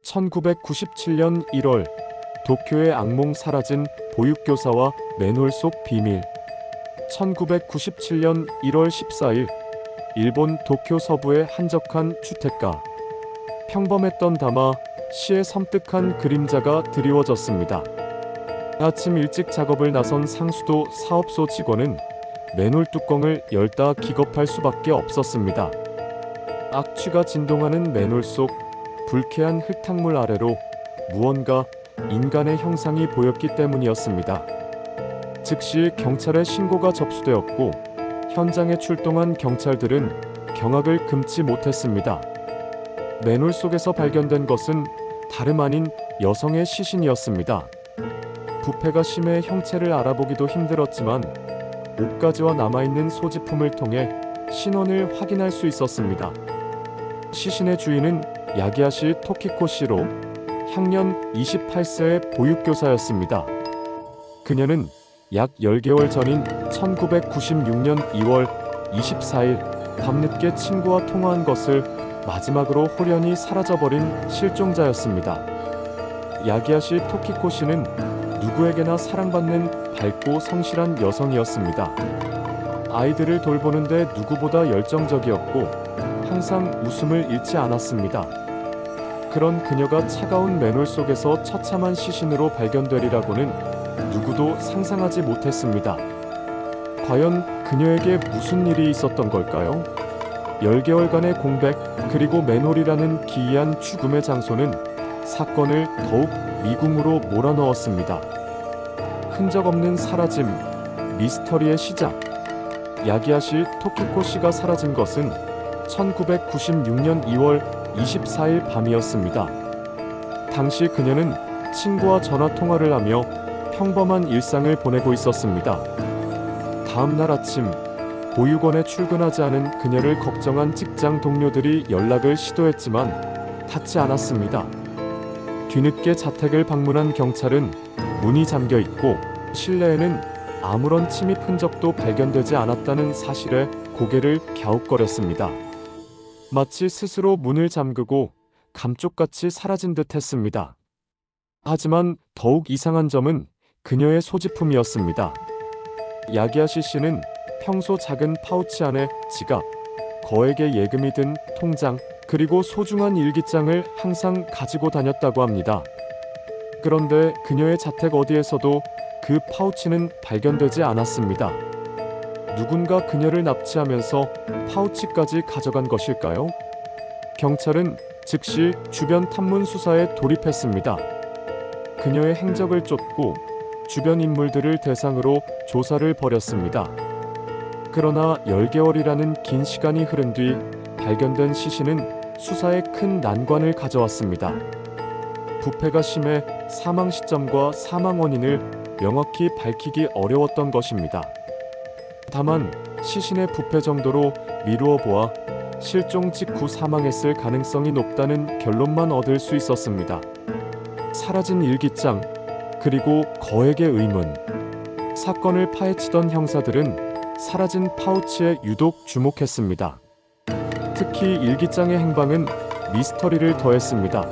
1997년 1월 도쿄의 악몽 사라진 보육교사와 맨홀 속 비밀. 1997년 1월 14일 일본 도쿄 서부의 한적한 주택가. 평범했던 다마 시의 섬뜩한 그림자가 드리워졌습니다. 아침 일찍 작업을 나선 상수도 사업소 직원은 맨홀 뚜껑을 열다 기겁할 수밖에 없었습니다. 악취가 진동하는 맨홀 속 불쾌한 흙탕물 아래로 무언가 인간의 형상이 보였기 때문이었습니다. 즉시 경찰에 신고가 접수되었고 현장에 출동한 경찰들은 경악을 금치 못했습니다. 맨홀 속에서 발견된 것은 다름 아닌 여성의 시신이었습니다. 부패가 심해 형체를 알아보기도 힘들었지만 옷가지와 남아있는 소지품을 통해 신원을 확인할 수 있었습니다. 시신의 주인은 야기하시 토키코시로 향년 28세의 보육교사였습니다. 그녀는 약 10개월 전인 1996년 2월 24일 밤늦게 친구와 통화한 것을 마지막으로 홀연히 사라져버린 실종자였습니다. 야기하시 토키코시는 누구에게나 사랑받는 밝고 성실한 여성이었습니다. 아이들을 돌보는데 누구보다 열정적이었고 항상 웃음을 잃지 않았습니다. 그런 그녀가 차가운 맨홀 속에서 처참한 시신으로 발견되리라고는 누구도 상상하지 못했습니다. 과연 그녀에게 무슨 일이 있었던 걸까요? 10개월간의 공백 그리고 맨홀이라는 기이한 죽음의 장소는 사건을 더욱 미궁으로 몰아넣었습니다. 흔적 없는 사라짐, 미스터리의 시작. 야기하시 토키코시가 사라진 것은 1996년 2월 24일 밤이었습니다. 당시 그녀는 친구와 전화통화를 하며 평범한 일상을 보내고 있었습니다. 다음 날 아침, 보육원에 출근하지 않은 그녀를 걱정한 직장 동료들이 연락을 시도했지만 닿지 않았습니다. 뒤늦게 자택을 방문한 경찰은 문이 잠겨 있고 실내에는 아무런 침입 흔적도 발견되지 않았다는 사실에 고개를 갸웃거렸습니다. 마치 스스로 문을 잠그고 감쪽같이 사라진 듯 했습니다. 하지만 더욱 이상한 점은 그녀의 소지품이었습니다. 야기하시 씨는 평소 작은 파우치 안에 지갑, 거액의 예금이 든 통장, 그리고 소중한 일기장을 항상 가지고 다녔다고 합니다. 그런데 그녀의 자택 어디에서도 그 파우치는 발견되지 않았습니다. 누군가 그녀를 납치하면서 파우치까지 가져간 것일까요? 경찰은 즉시 주변 탐문 수사에 돌입했습니다. 그녀의 행적을 쫓고 주변 인물들을 대상으로 조사를 벌였습니다. 그러나 10개월이라는 긴 시간이 흐른 뒤 발견된 시신은 수사에 큰 난관을 가져왔습니다. 부패가 심해 사망 시점과 사망 원인을 명확히 밝히기 어려웠던 것입니다. 다만 시신의 부패 정도로 미루어 보아 실종 직후 사망했을 가능성이 높다는 결론만 얻을 수 있었습니다. 사라진 일기장, 그리고 거액의 의문. 사건을 파헤치던 형사들은 사라진 파우치에 유독 주목했습니다. 특히 일기장의 행방은 미스터리를 더했습니다.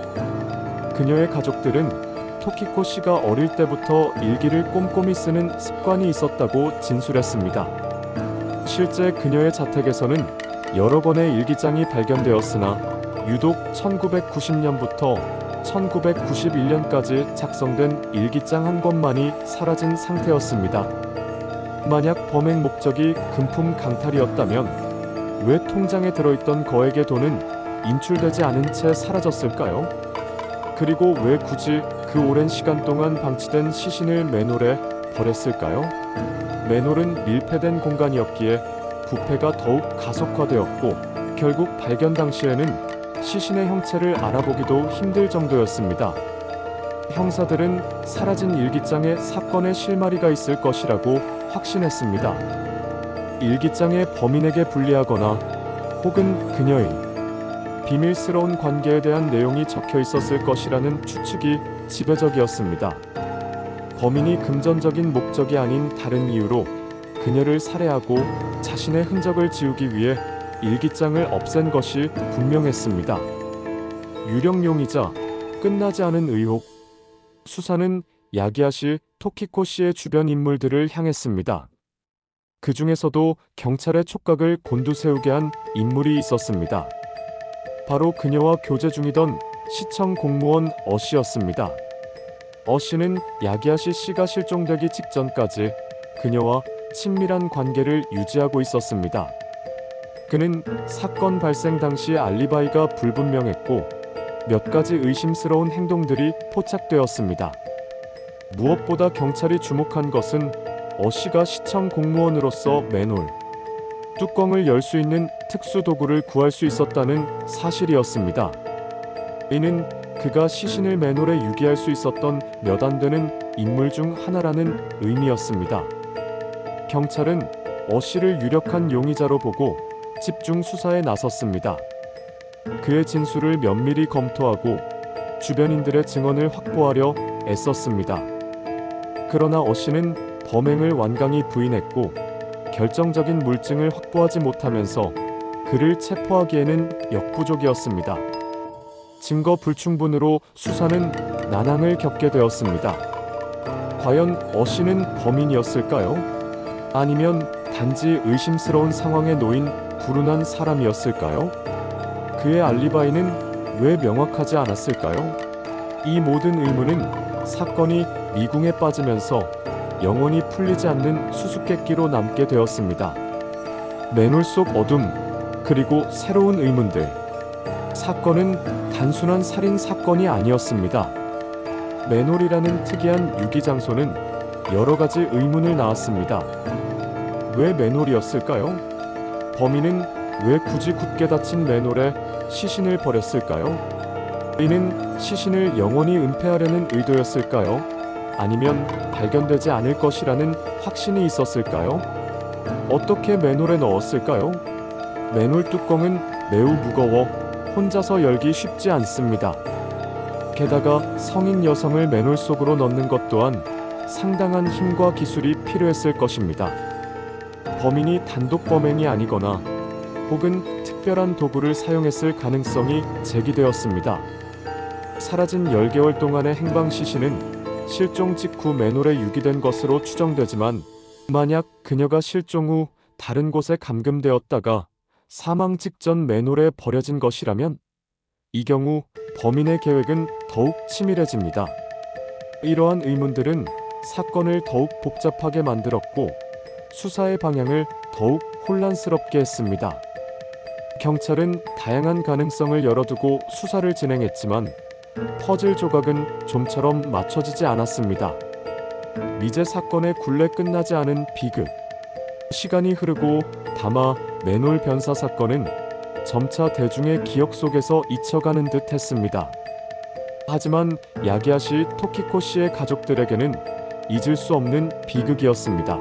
그녀의 가족들은 토키코 씨가 어릴 때부터 일기를 꼼꼼히 쓰는 습관이 있었다고 진술했습니다. 실제 그녀의 자택에서는 여러 권의 일기장이 발견되었으나 유독 1990년부터 1991년까지 작성된 일기장 한 권만이 사라진 상태였습니다. 만약 범행 목적이 금품 강탈이었다면 왜 통장에 들어있던 거액의 돈은 인출되지 않은 채 사라졌을까요? 그리고 왜 굳이 그 오랜 시간 동안 방치된 시신을 맨홀에 버렸을까요? 맨홀은 밀폐된 공간이었기에 부패가 더욱 가속화되었고 결국 발견 당시에는 시신의 형체를 알아보기도 힘들 정도였습니다. 형사들은 사라진 일기장에 사건의 실마리가 있을 것이라고 확신했습니다. 일기장에 범인에게 불리하거나 혹은 그녀의 비밀스러운 관계에 대한 내용이 적혀 있었을 것이라는 추측이 지배적이었습니다. 범인이 금전적인 목적이 아닌 다른 이유로 그녀를 살해하고 자신의 흔적을 지우기 위해 일기장을 없앤 것이 분명했습니다. 유령용이자 끝나지 않은 의혹. 수사는 야기야시 토키코 씨의 주변 인물들을 향했습니다. 그 중에서도 경찰의 촉각을 곤두세우게 한 인물이 있었습니다. 바로 그녀와 교제 중이던 시청 공무원 어 씨였습니다. 어 씨는 야기야시 씨가 실종되기 직전까지 그녀와 친밀한 관계를 유지하고 있었습니다. 그는 사건 발생 당시 알리바이가 불분명했고 몇 가지 의심스러운 행동들이 포착되었습니다. 무엇보다 경찰이 주목한 것은 어 씨가 시청 공무원으로서 맨홀 뚜껑을 열 수 있는 특수 도구를 구할 수 있었다는 사실이었습니다. 이는 그가 시신을 맨홀에 유기할 수 있었던 몇 안 되는 인물 중 하나라는 의미였습니다. 경찰은 어 씨를 유력한 용의자로 보고 집중 수사에 나섰습니다. 그의 진술을 면밀히 검토하고 주변인들의 증언을 확보하려 애썼습니다. 그러나 어 씨는 범행을 완강히 부인했고 결정적인 물증을 확보하지 못하면서 그를 체포하기에는 역부족이었습니다. 증거 불충분으로 수사는 난항을 겪게 되었습니다. 과연 어 씨는 범인이었을까요? 아니면 단지 의심스러운 상황에 놓인 불운한 사람이었을까요? 그의 알리바이는 왜 명확하지 않았을까요? 이 모든 의문은 사건이 미궁에 빠지면서 영원히 풀리지 않는 수수께끼로 남게 되었습니다. 맨홀 속 어둠, 그리고 새로운 의문들. 사건은 단순한 살인 사건이 아니었습니다. 맨홀이라는 특이한 유기 장소는 여러 가지 의문을 낳았습니다. 왜 맨홀이었을까요? 범인은 왜 굳이 굳게 닫힌 맨홀에 시신을 버렸을까요? 이는 시신을 영원히 은폐하려는 의도였을까요? 아니면 발견되지 않을 것이라는 확신이 있었을까요? 어떻게 맨홀에 넣었을까요? 맨홀 뚜껑은 매우 무거워 혼자서 열기 쉽지 않습니다. 게다가 성인 여성을 맨홀 속으로 넣는 것 또한 상당한 힘과 기술이 필요했을 것입니다. 범인이 단독 범행이 아니거나 혹은 특별한 도구를 사용했을 가능성이 제기되었습니다. 사라진 10개월 동안의 행방 시신은 실종 직후 맨홀에 유기된 것으로 추정되지만 만약 그녀가 실종 후 다른 곳에 감금되었다가 사망 직전 맨홀에 버려진 것이라면 이 경우 범인의 계획은 더욱 치밀해집니다. 이러한 의문들은 사건을 더욱 복잡하게 만들었고 수사의 방향을 더욱 혼란스럽게 했습니다. 경찰은 다양한 가능성을 열어두고 수사를 진행했지만 퍼즐 조각은 좀처럼 맞춰지지 않았습니다. 미제 사건의 굴레 끝나지 않은 비극. 시간이 흐르고 다마 맨홀 변사 사건은 점차 대중의 기억 속에서 잊혀가는 듯 했습니다. 하지만 야기야시 토키코 씨의 가족들에게는 잊을 수 없는 비극이었습니다.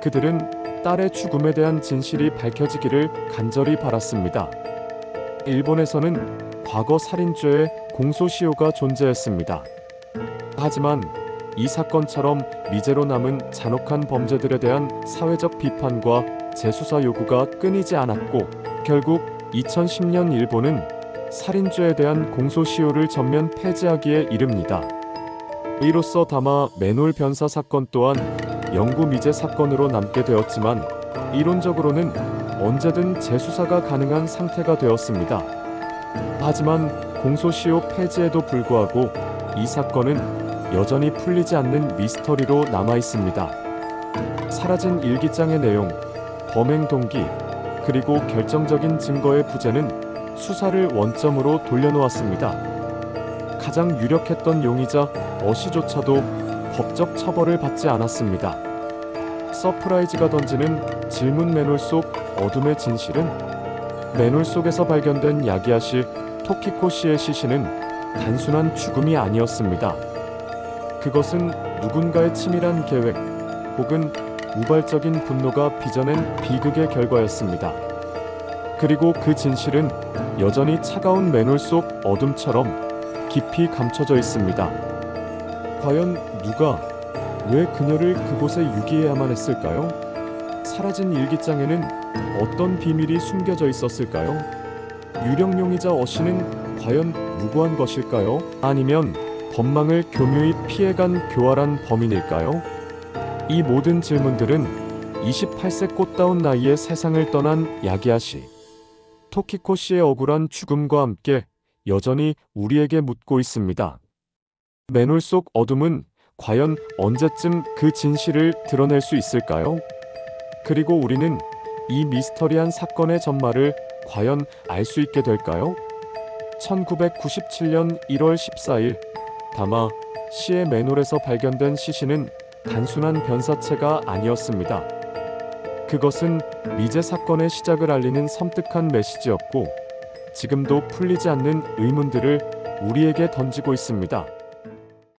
그들은 딸의 죽음에 대한 진실이 밝혀지기를 간절히 바랐습니다. 일본에서는 과거 살인죄의 공소시효가 존재했습니다. 하지만 이 사건처럼 미제로 남은 잔혹한 범죄들에 대한 사회적 비판과 재수사 요구가 끊이지 않았고 결국 2010년 일본은 살인죄에 대한 공소시효를 전면 폐지하기에 이릅니다. 이로써 다마 맨홀 변사 사건 또한 영구 미제 사건으로 남게 되었지만 이론적으로는 언제든 재수사가 가능한 상태가 되었습니다. 하지만 공소시효 폐지에도 불구하고 이 사건은 여전히 풀리지 않는 미스터리로 남아 있습니다. 사라진 일기장의 내용, 범행 동기, 그리고 결정적인 증거의 부재는 수사를 원점으로 돌려놓았습니다. 가장 유력했던 용의자 어 씨조차도 법적 처벌을 받지 않았습니다. 서프라이즈가 던지는 질문 맨홀 속 어둠의 진실은 맨홀 속에서 발견된 야기야시 토키코 씨의 시신은 단순한 죽음이 아니었습니다. 그것은 누군가의 치밀한 계획 혹은 우발적인 분노가 빚어낸 비극의 결과였습니다. 그리고 그 진실은 여전히 차가운 맨홀 속 어둠처럼 깊이 감춰져 있습니다. 과연 누가 왜 그녀를 그곳에 유기해야만 했을까요? 사라진 일기장에는 어떤 비밀이 숨겨져 있었을까요? 유령 용의자 어 씨는 과연 무고한 것일까요? 아니면 법망을 교묘히 피해간 교활한 범인일까요? 이 모든 질문들은 28세 꽃다운 나이에 세상을 떠난 야기야 씨, 토키코 씨의 억울한 죽음과 함께 여전히 우리에게 묻고 있습니다. 맨홀 속 어둠은 과연 언제쯤 그 진실을 드러낼 수 있을까요? 그리고 우리는 이 미스터리한 사건의 전말을 과연 알 수 있게 될까요? 1997년 1월 14일 다마 시의 맨홀에서 발견된 시신은 단순한 변사체가 아니었습니다. 그것은 미제 사건의 시작을 알리는 섬뜩한 메시지였고 지금도 풀리지 않는 의문들을 우리에게 던지고 있습니다.